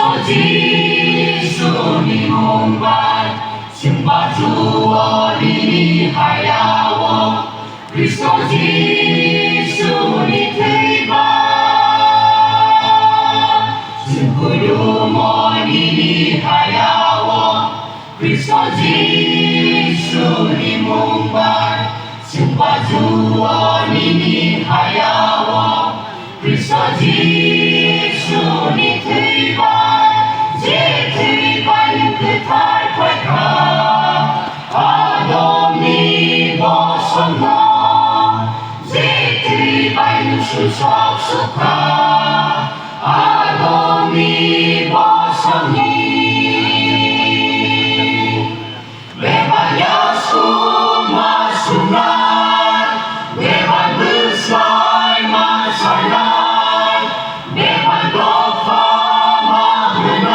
Kristo Yesu님 옹발 승바주어 리하야워 Kristo Yesu님 대박 승부르모 리하야워 Kristo Yesu님 옹발 승바주어 리하야워 Kristo Yesu님 대박 제대바는 그탈 거야 아dom니 벗어나 제대바는 수석수카 아dom니 벗어니 레바야 수마수나 레바 느사이 마살나 레바 도파 마흐나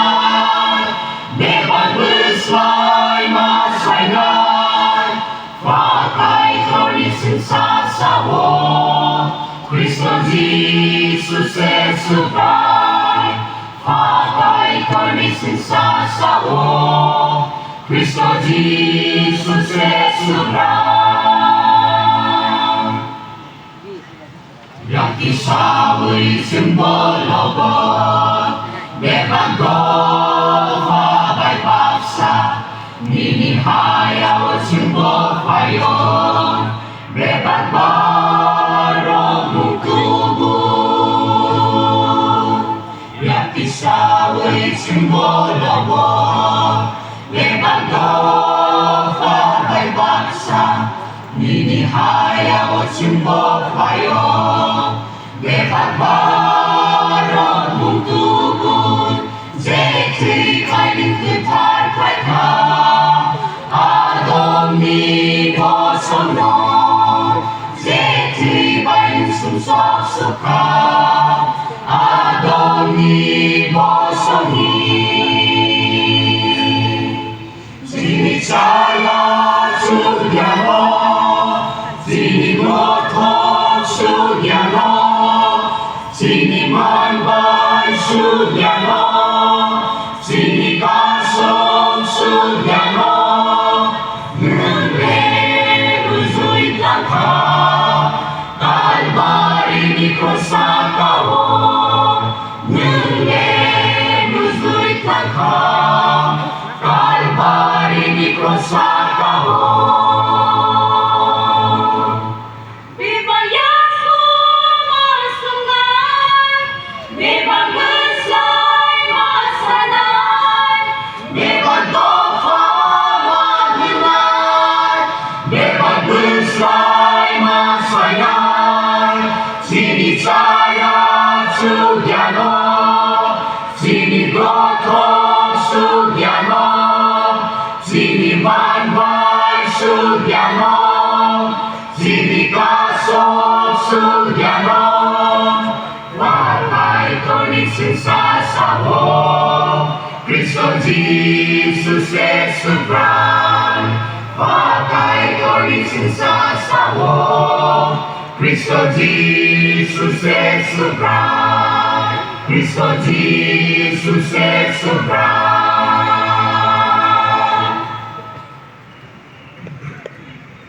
레바 느사이 마살나 파카이 거리슨 사사워 Kristo Jesus esubrai 파카이 거리슨 사사워 Kristo Jesus esubrai yang kisahwi simbologon Nebanggo bay paksa Ninihaya simbol payon Nebangbarong mukubun yang kisahwi simbologon Nebanggo bay paksa Ninihaya simbol payon Nebangbarong mukubun Zeti kainin ketar kaita Adomni bosono Zeti bayin sumsok suka Adomni bosoni Zini caya sudyano Zini motok sudyano Zini manbay sudyano Zini kasong sudyano Nunre ruzuit lang ka Kalbari ni ko sa kawo Nunre ruzuit lang ka Kalbari ni ko sa kawo Sini saya sudyano, sini gotok sudyano, sini manbay sudyano, sini kasok sudyano, walay konisin sasawo, Kristo Jesus esubray, walay konisin sasawo. Kristo Jesus esubray, Kristo Jesus esubray.